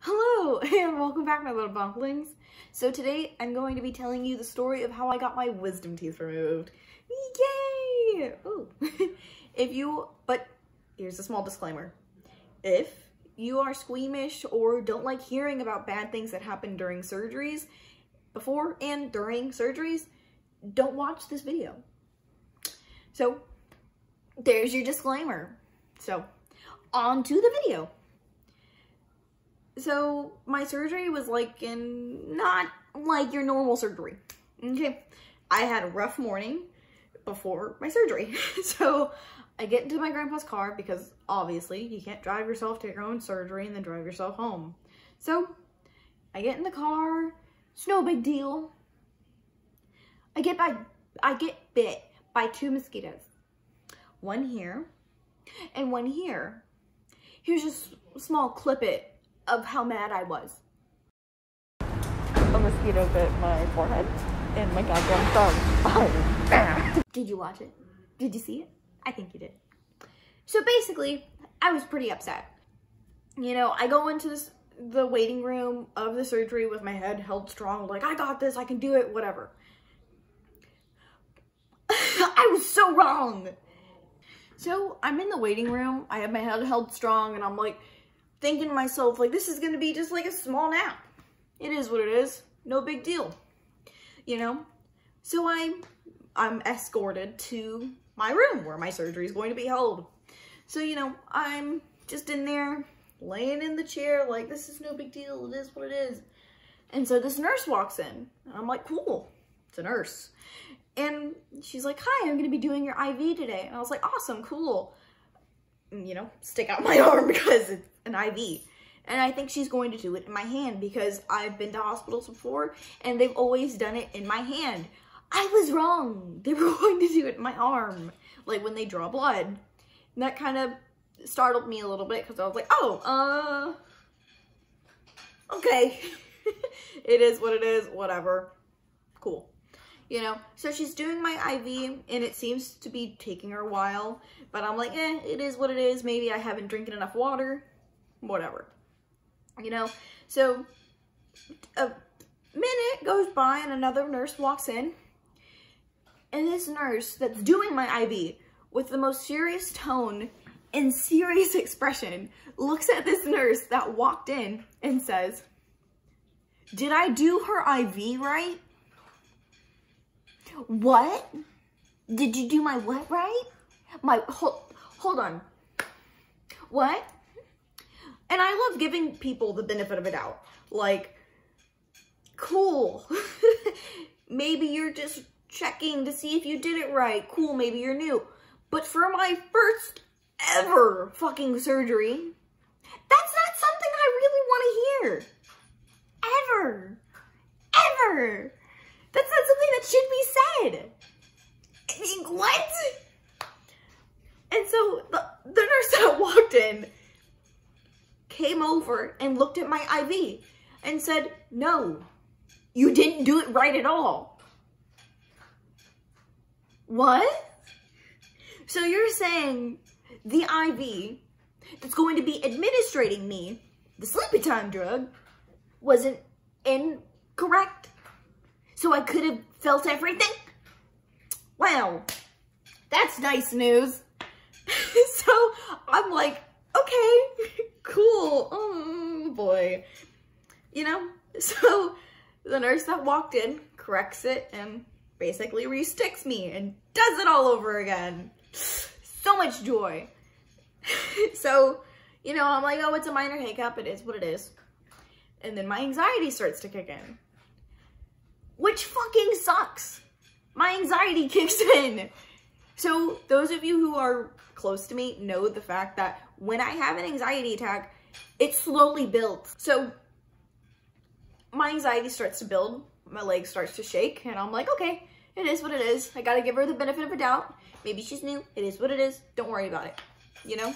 Hello and welcome back, my little bunklings. So today I'm going to be telling you the story of how I got my wisdom teeth removed. Yay! Ooh. But here's a small disclaimer. If you are squeamish or don't like hearing about bad things that happen during surgeries, before and during surgeries, don't watch this video. So there's your disclaimer. So on to the video. So my surgery was not like your normal surgery. Okay. I had a rough morning before my surgery. So I get into my grandpa's car because obviously you can't drive yourself to your own surgery and then drive yourself home. So I get in the car. It's no big deal. I get bit by 2 mosquitoes. One here and one here. Here's just a small clip of how mad I was. A mosquito bit my forehead and my goddamn thumb. Did you watch it? Did you see it? I think you did. So basically, I was pretty upset. You know, I go into the waiting room of the surgery with my head held strong, like, I got this, I can do it, whatever. I was so wrong. So I'm in the waiting room, I have my head held strong, and I'm like, thinking to myself, like, this is gonna be just like a small nap. It is what it is. No big deal. You know? So I'm escorted to my room where my surgery is going to be held. So, you know, I'm just in there, laying in the chair, like, this is no big deal. It is what it is. And so this nurse walks in. And I'm like, cool. It's a nurse. And she's like, hi, I'm gonna be doing your IV today. And I was like, awesome, cool. And, you know, stick out my arm because it's an IV. And I think she's going to do it in my hand because I've been to hospitals before and they've always done it in my hand. I was wrong. They were going to do it in my arm, like when they draw blood. And that kind of startled me a little bit because I was like, oh, okay. It is what it is, whatever. Cool. You know, so she's doing my IV and it seems to be taking her a while, but I'm like, it is what it is. Maybe I haven't drinking enough water, whatever, you know? So a minute goes by and another nurse walks in, and this nurse that's doing my IV with the most serious tone and serious expression looks at this nurse that walked in and says, did I do her IV right? What? Did you do my what right? Hold on. What? And I love giving people the benefit of a doubt. Like, cool. Maybe you're just checking to see if you did it right. Cool, maybe you're new. But for my first ever fucking surgery, that's not something I really want to hear. Ever. Ever. That's not something that should be said. I mean, what? And so the nurse that walked in came over and looked at my IV and said, no, you didn't do it right at all. What? So you're saying the IV that's going to be administrating me the sleepy time drug wasn't incorrect? So I could have felt everything? Wow, that's nice news. So I'm like, okay, cool, oh boy. You know, so the nurse that walked in corrects it and basically re-sticks me and does it all over again. So much joy. So, you know, I'm like, oh, it's a minor hiccup, it is what it is. And then my anxiety starts to kick in. Which fucking sucks. My anxiety kicks in. So those of you who are close to me know the fact that when I have an anxiety attack, it slowly builds. So my anxiety starts to build, my leg starts to shake, and I'm like, okay, it is what it is. I gotta give her the benefit of a doubt. Maybe she's new, it is what it is. Don't worry about it, you know?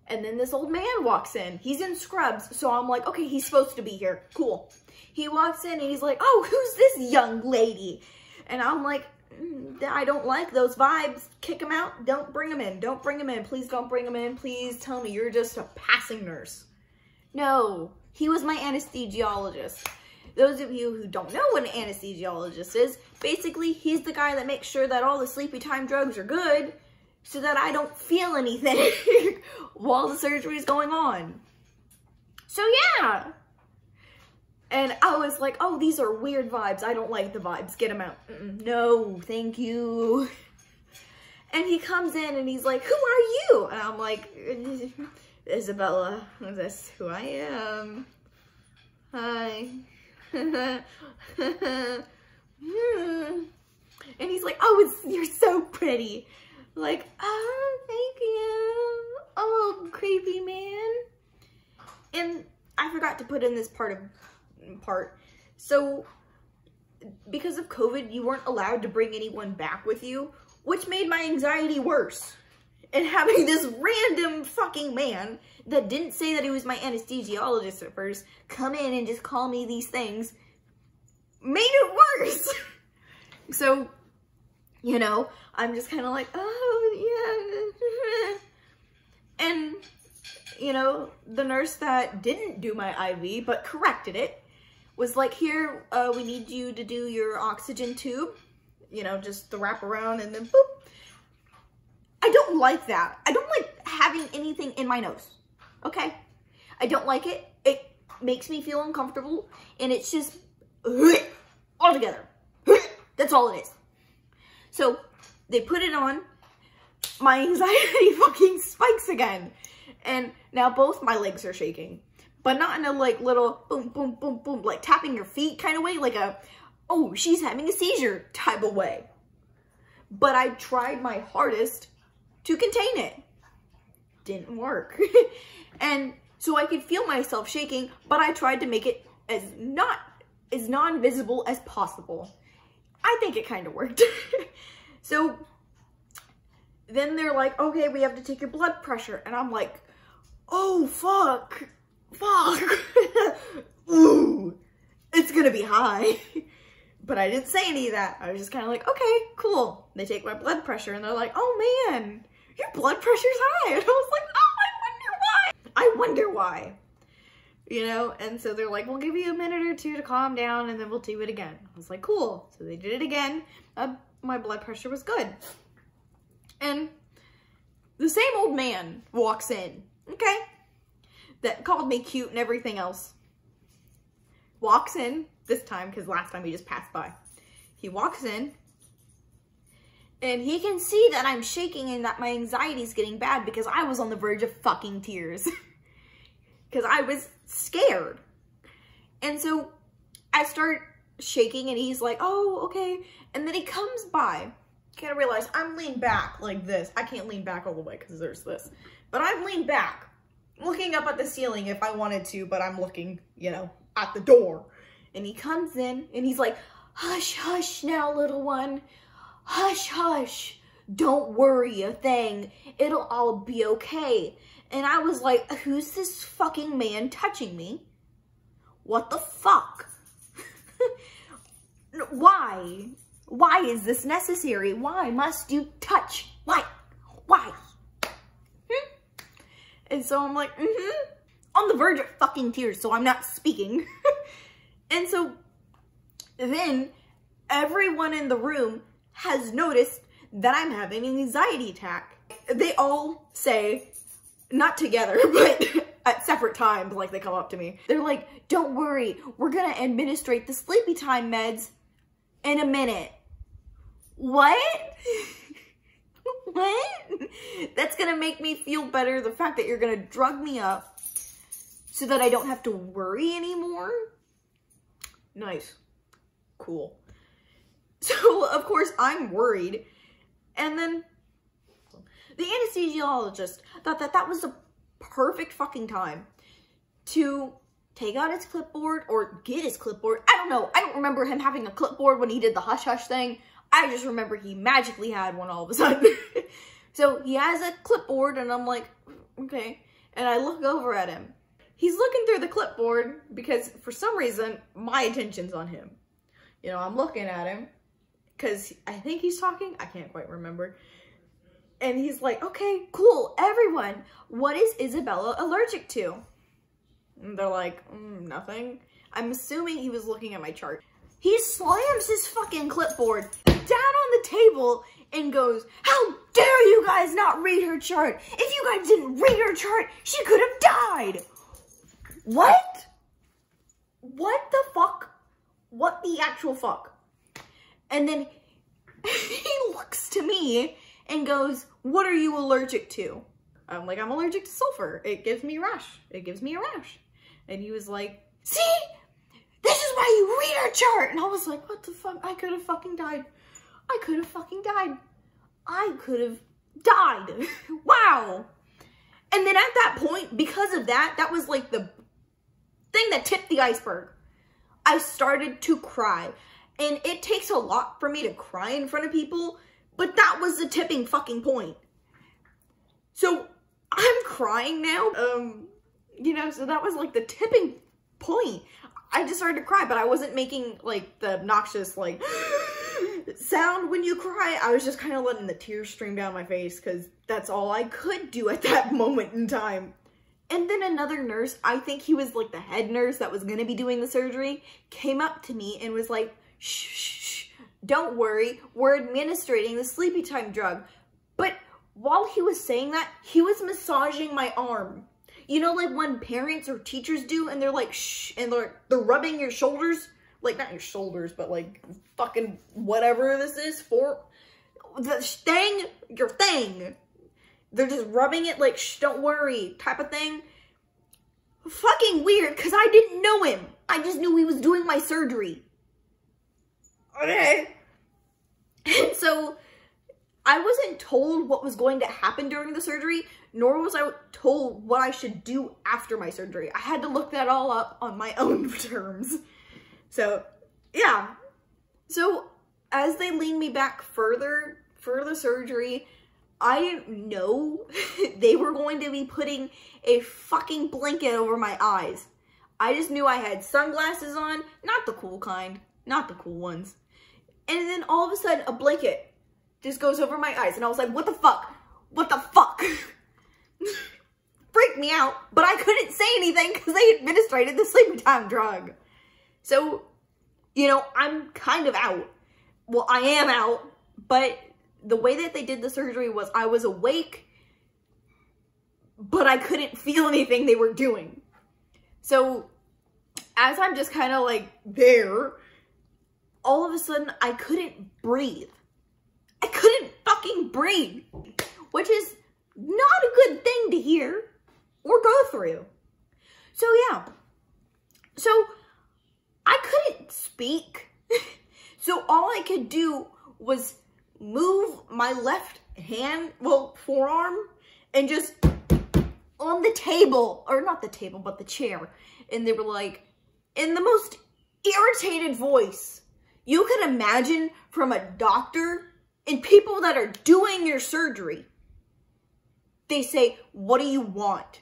And then this old man walks in. He's in scrubs, so I'm like, okay, he's supposed to be here, cool. He walks in and he's like, oh, who's this young lady? And I'm like, I don't like those vibes. Kick him out. Don't bring him in. Don't bring him in. Please don't bring him in. Please tell me you're just a passing nurse. No, He was my anesthesiologist. Those of you who don't know what an anesthesiologist is, basically he's the guy that makes sure that all the sleepy time drugs are good so that I don't feel anything while the surgery is going on. So yeah. And I was like, oh, these are weird vibes. I don't like the vibes. Get them out. No, thank you. And he comes in and he's like, who are you? And I'm like, Isabella, that's who I am. Hi. And he's like, oh, you're so pretty. Like, oh, thank you. Oh, creepy man. And I forgot to put in this part. So, because of COVID, you weren't allowed to bring anyone back with you, which made my anxiety worse. And having this random fucking man that didn't say that he was my anesthesiologist at first come in and just call me these things made it worse. So, you know, I'm just kind of like, oh, yeah. And, you know, the nurse that didn't do my IV but corrected it was like, here, we need you to do your oxygen tube. You know, just the wrap around and then boop. I don't like that. I don't like having anything in my nose. Okay? I don't like it. It makes me feel uncomfortable. And it's just all together. That's all it is. So they put it on. My anxiety fucking spikes again. And now both my legs are shaking. But not in a like little boom, boom, boom, boom, like tapping your feet kind of way. Like a, oh, she's having a seizure type of way. But I tried my hardest to contain it. Didn't work. And so I could feel myself shaking, but I tried to make it as non-visible as possible. I think it kind of worked. So then they're like, okay, we have to take your blood pressure. And I'm like, oh, fuck. Ooh, it's gonna be high. But I didn't say any of that. I was just kind of like, okay, cool. They take my blood pressure and they're like, oh man, your blood pressure's high. And I was like, oh, I wonder why. You know, and so they're like, we'll give you a minute or two to calm down and then we'll do it again. I was like, cool. So they did it again. My blood pressure was good. And the same old man walks in, okay, that called me cute and everything else. Walks in this time, because last time he just passed by. He walks in and he can see that I'm shaking and that my anxiety is getting bad because I was on the verge of fucking tears. Because I was scared. And so I start shaking and he's like, oh, okay. And then he comes by. Can't realize I'm leaned back like this. I can't lean back all the way because there's this. But I'm leaned back, looking up at the ceiling if I wanted to, but I'm looking, you know, at the door. And he comes in and he's like, hush, hush now, little one. Hush, hush. Don't worry a thing. It'll all be okay. And I was like, who's this fucking man touching me? What the fuck? Why? Why is this necessary? Why must you touch? Why? Why? And so I'm like, on the verge of fucking tears, so I'm not speaking. And so then everyone in the room has noticed that I'm having an anxiety attack. They all say, not together, but at separate times, like they come up to me. They're like, don't worry, we're gonna administrate the sleepy time meds in a minute. What? What? That's gonna make me feel better, the fact that you're gonna drug me up so that I don't have to worry anymore? Nice. Cool. So, of course, I'm worried. And then the anesthesiologist thought that that was the perfect fucking time to take out his clipboard or get his clipboard. I don't know. I don't remember him having a clipboard when he did the hush-hush thing. I just remember he magically had one all of a sudden. So he has a clipboard and I'm like, okay. And I look over at him. He's looking through the clipboard because for some reason, my attention's on him. You know, I'm looking at him because I think he's talking. I can't quite remember. And he's like, okay, cool. Everyone, what is Isabella allergic to? And they're like, nothing. I'm assuming he was looking at my chart. He slams his fucking clipboard down on the table and goes, how dare you guys not read her chart? If you guys didn't read her chart, she could have died. What? What the fuck? What the actual fuck? And then he looks to me and goes, what are you allergic to? I'm like, I'm allergic to sulfur. It gives me a rash. It gives me a rash. And he was like, see? This is why you read our chart. And I was like, what the fuck? I could have fucking died. I could have fucking died. I could have died. Wow. And then at that point, because of that, that was like the thing that tipped the iceberg. I started to cry. And it takes a lot for me to cry in front of people, but that was the tipping fucking point. So I'm crying now. You know, so that was like the tipping point. I just started to cry, but I wasn't making like the obnoxious like sound when you cry. I was just kind of letting the tears stream down my face because that's all I could do at that moment in time. And then another nurse, I think he was like the head nurse that was going to be doing the surgery, came up to me and was like, shh, shh, don't worry, we're administering the sleepy time drug. But while he was saying that, he was massaging my arm. You know, like when parents or teachers do, and they're like, shh, and they're rubbing your shoulders, like not your shoulders, but like fucking whatever this is for, the thing, your thing. They're just rubbing it like, shh, don't worry, type of thing. Fucking weird, because I didn't know him. I just knew he was doing my surgery. Okay. And so I wasn't told what was going to happen during the surgery, nor was I told what I should do after my surgery. I had to look that all up on my own terms. So, yeah. So, as they leaned me back further for the surgery, I didn't know they were going to be putting a fucking blanket over my eyes. I just knew I had sunglasses on, not the cool kind, not the cool ones. And then all of a sudden, a blanket just goes over my eyes. And I was like, what the fuck? What the fuck? Freaked me out. But I couldn't say anything because they administered the sleepy time drug. So, you know, I'm kind of out. Well, I am out. But the way that they did the surgery was I was awake, but I couldn't feel anything they were doing. So, as I'm just kind of like there, all of a sudden, I couldn't breathe. I couldn't fucking breathe, which is not a good thing to hear or go through. So yeah, so I couldn't speak. So all I could do was move my left hand, well, forearm, and just on the table, or not the table, but the chair. And they were like, in the most irritated voice you could imagine from a doctor and people that are doing your surgery. They say, what do you want?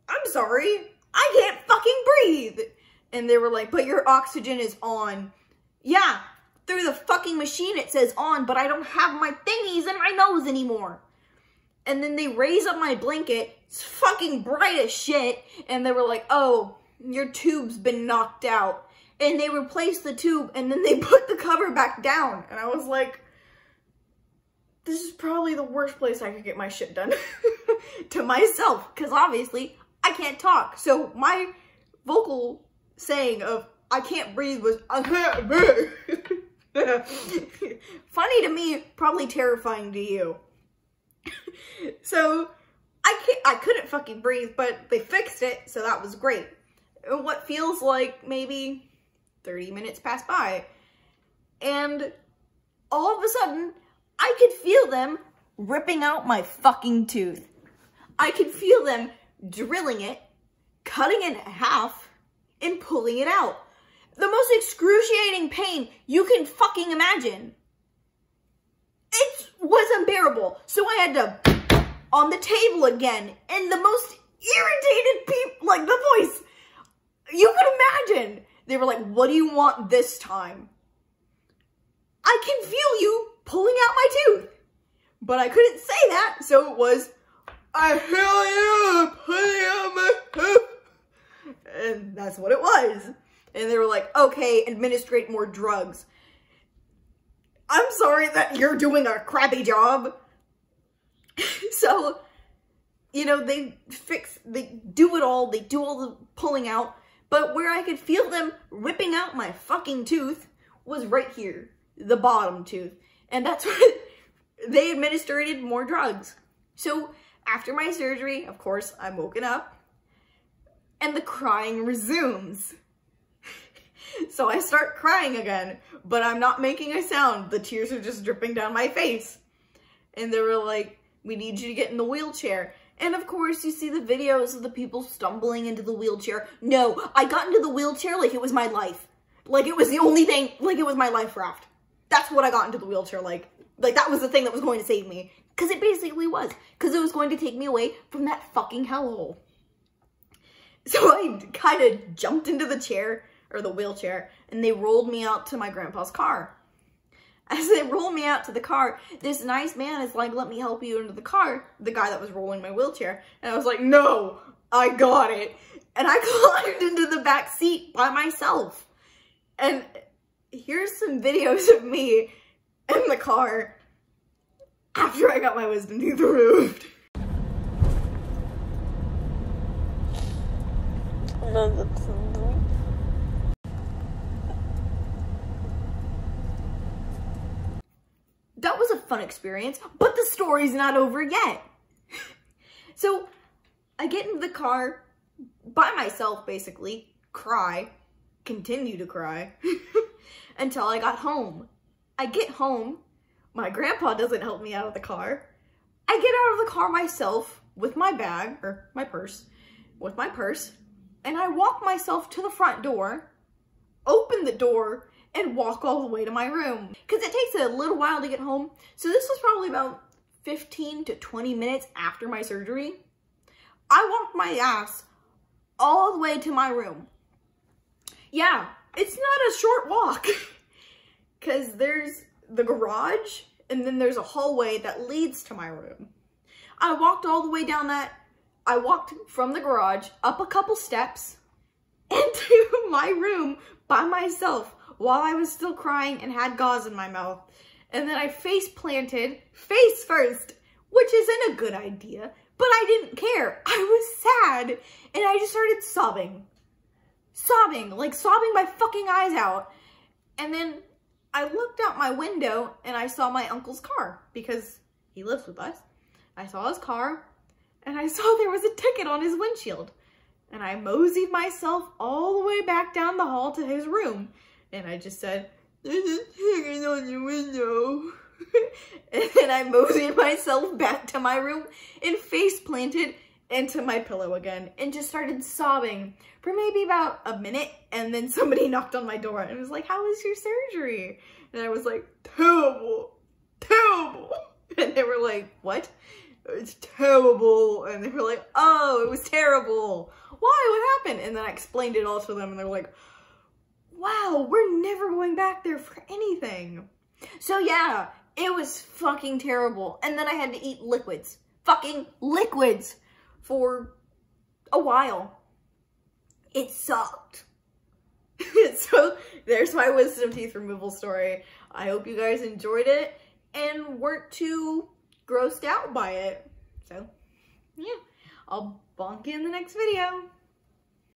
I'm sorry, I can't fucking breathe. And they were like, but your oxygen is on. Yeah, through the fucking machine it says on, but I don't have my thingies in my nose anymore. And then they raise up my blanket, it's fucking bright as shit, and they were like, oh, your tube's been knocked out. And they replaced the tube, and then they put the cover back down. And I was like, this is probably the worst place I could get my shit done to myself. Because obviously, I can't talk. So my vocal saying of, I can't breathe was, I can't breathe. Funny to me, probably terrifying to you. So, I couldn't fucking breathe, but they fixed it, so that was great. What feels like maybe 30 minutes passed by, and all of a sudden, I could feel them ripping out my fucking tooth. I could feel them drilling it, cutting it in half, and pulling it out. The most excruciating pain you can fucking imagine. It was unbearable. So I had to, on the table again, and the most irritated people, like the voice you could imagine. They were like, what do you want this time? I can feel you pulling out my tooth. But I couldn't say that, so it was, I feel you putting on my poop. And that's what it was. And they were like, okay, administrate more drugs. I'm sorry that you're doing a crappy job. So, you know, they do it all. They do all the pulling out. But where I could feel them ripping out my fucking tooth was right here. The bottom tooth. And that's where they administered more drugs. So, after my surgery, of course, I'm woken up. And the crying resumes. So I start crying again, but I'm not making a sound. The tears are just dripping down my face. And they were like, we need you to get in the wheelchair. And of course, you see the videos of the people stumbling into the wheelchair. No, I got into the wheelchair like it was my life. Like it was the only thing, like it was my life raft. That's what I got into the wheelchair like. Like that was the thing that was going to save me. Because it basically was. Because it was going to take me away from that fucking hellhole. So I kind of jumped into the chair, or the wheelchair, and they rolled me out to my grandpa's car. As they rolled me out to the car, this nice man is like, let me help you into the car, the guy that was rolling my wheelchair. And I was like, no, I got it. And I climbed into the back seat by myself. And here's some videos of me in the car after I got my wisdom teeth removed. That was a fun experience, but the story's not over yet. So I get into the car by myself, basically, cry, continue to cry, until I got home. I get home, my grandpa doesn't help me out of the car. I get out of the car myself with my bag, or my purse, with my purse, and I walk myself to the front door, open the door, and walk all the way to my room. Because it takes a little while to get home. So this was probably about 15 to 20 minutes after my surgery. I walked my ass all the way to my room. Yeah, it's not a short walk. Because there's the garage, and then there's a hallway that leads to my room. I walked all the way down that. I walked from the garage up a couple steps into my room by myself while I was still crying and had gauze in my mouth. And then I face planted, face first, which isn't a good idea, but I didn't care. I was sad, and I just started sobbing. Like sobbing my fucking eyes out. And then I looked out my window, and I saw my uncle's car, because he lives with us. I saw his car, and I saw there was a ticket on his windshield. And I moseyed myself all the way back down the hall to his room. And I just said, there's a ticket on your window. And then I moseyed myself back to my room and face planted into my pillow again. And just started sobbing for maybe about a minute. And then somebody knocked on my door and was like, how was your surgery? And I was like, terrible, terrible. And they were like, what? It's terrible. And they were like, oh, it was terrible. Why? What happened? And then I explained it all to them, and they were like, wow, we're never going back there for anything. So yeah, it was fucking terrible. And then I had to eat liquids. Fucking liquids for a while. It sucked. So there's my wisdom teeth removal story. I hope you guys enjoyed it and weren't too grossed out by it. So yeah, I'll bonk you in the next video.